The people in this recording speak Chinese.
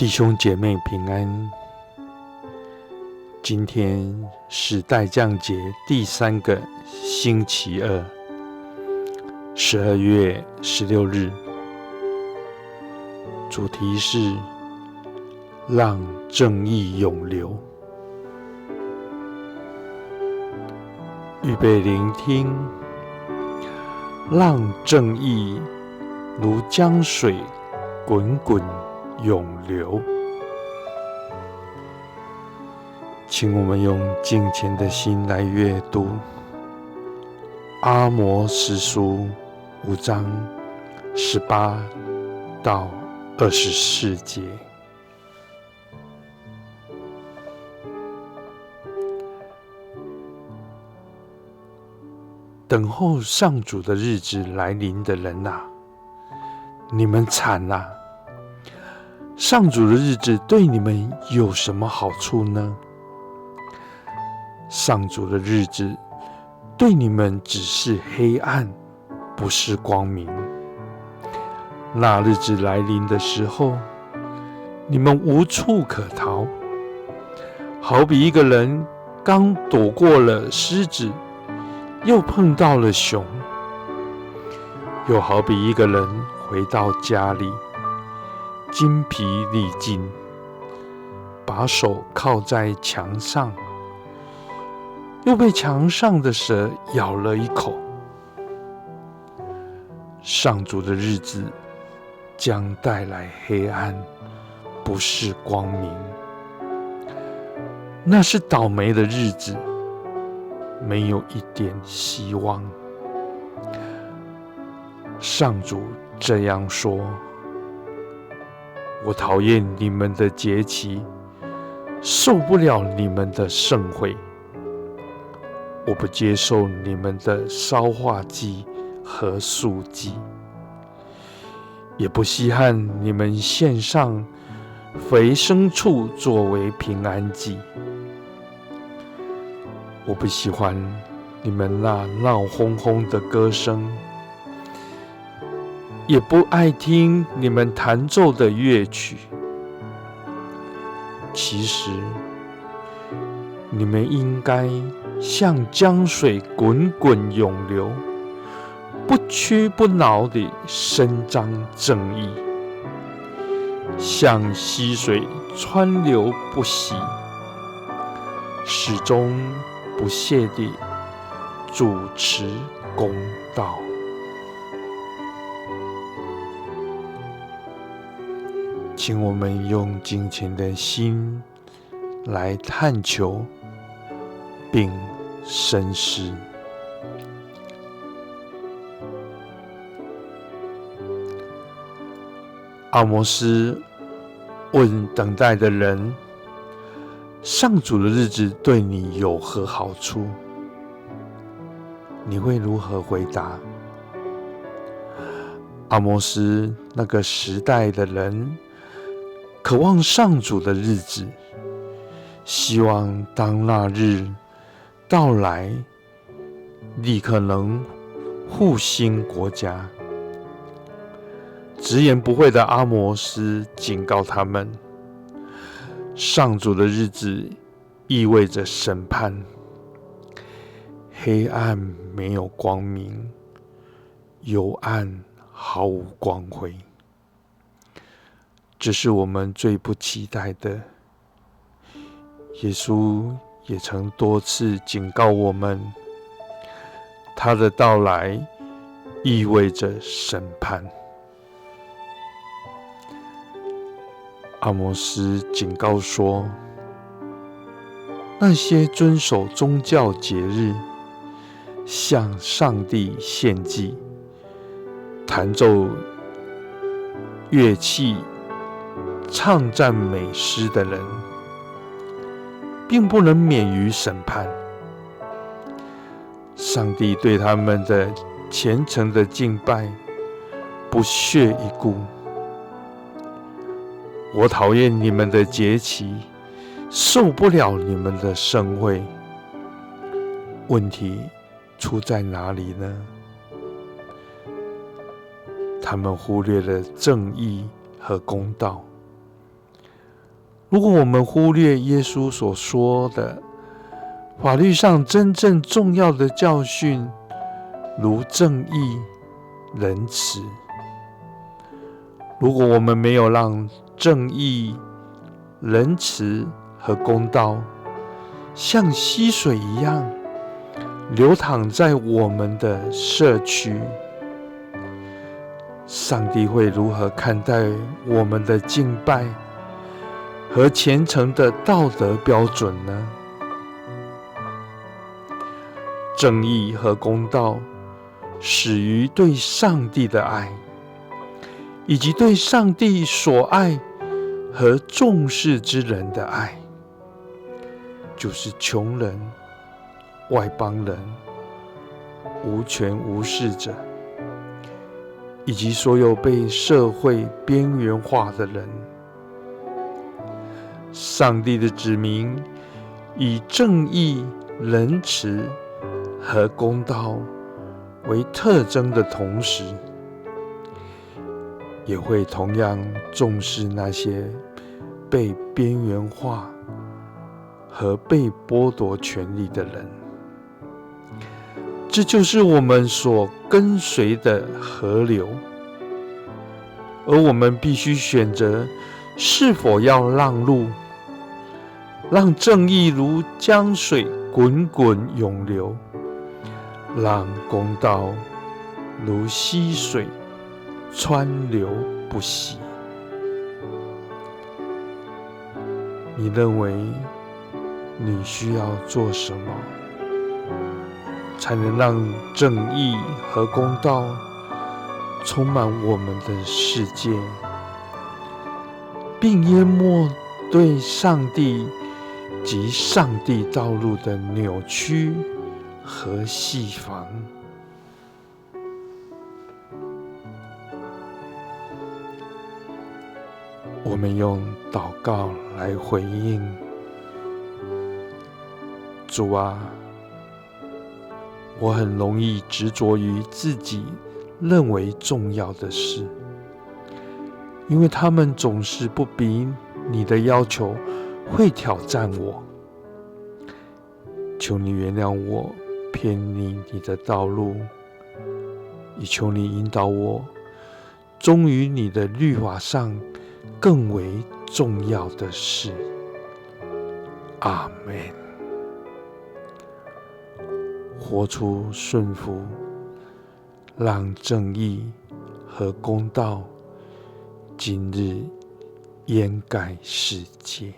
弟兄姐妹平安。今天是待降节第3个星期二，12月16日。主题是让正义永流。预备聆听，让正义如江水滚滚永流。请我们用敬虔的心来阅读阿摩司书5章18到24节。等候上主的日子来临的人啊，你们惨啊！上主的日子对你们有什么好处呢？上主的日子对你们只是黑暗，不是光明。那日子来临的时候，你们无处可逃，好比一个人刚躲过了狮子，又碰到了熊，又好比一个人回到家里，精疲力尽，把手靠在墙上，又被墙上的蛇咬了一口。上主的日子将带来黑暗，不是光明。那是倒霉的日子，没有一点希望。上主这样说：我讨厌你们的节期，受不了你们的盛会。我不接受你们的烧化祭和素祭，也不稀罕你们献上肥牲畜作为平安祭。我不喜欢你们那闹哄哄的歌声，也不爱听你们弹奏的乐曲。其实，你们应该像江水滚滚涌流，不屈不挠地伸张正义，像溪水川流不息，始终不懈地主持公道。请我们用敬虔的心来探求并深思。阿摩司问等待的人：上主的日子对你有何好处？你会如何回答？阿摩司那个时代的人渴望上主的日子，希望当那日到来，立刻能复兴国家。直言不讳的阿摩司警告他们：上主的日子意味着审判，黑暗没有光明，幽暗毫无光辉。这是我们最不期待的。耶稣也曾多次警告我们，他的到来意味着审判。阿摩司警告说，那些遵守宗教节日，向上帝献祭，弹奏乐器，唱赞美诗的人，并不能免于审判。上帝对他们的虔诚的敬拜不屑一顾。我讨厌你们的节期，受不了你们的盛会。问题出在哪里呢？他们忽略了正义和公道，如果我们忽略耶稣所说的法律上真正重要的教训，如正义、仁慈，如果我们没有让正义、仁慈和公道像溪水一样流淌在我们的社区，上帝会如何看待我们的敬拜和虔诚的道德标准呢？正义和公道始于对上帝的爱，以及对上帝所爱和重视之人的爱，就是穷人、外邦人、无权无势者，以及所有被社会边缘化的人。上帝的子民以正义、仁慈和公道为特征的同时，也会同样重视那些被边缘化和被剥夺权利的人。这就是我们所跟随的河流，而我们必须选择是否要让路，让正义如江水滚滚涌流，让公道如溪水川流不息。你认为你需要做什么，才能让正义和公道充满我们的世界，并淹没对上帝及上帝道路的扭曲和戏防？我们用祷告来回应。主啊，我很容易执着于自己认为重要的事，因为他们总是不比你的要求会挑战我。求你原谅我偏离你的道路，也求你引导我忠于你的律法上更为重要的事。阿们。活出顺服，让正义和公道今日掩盖世界。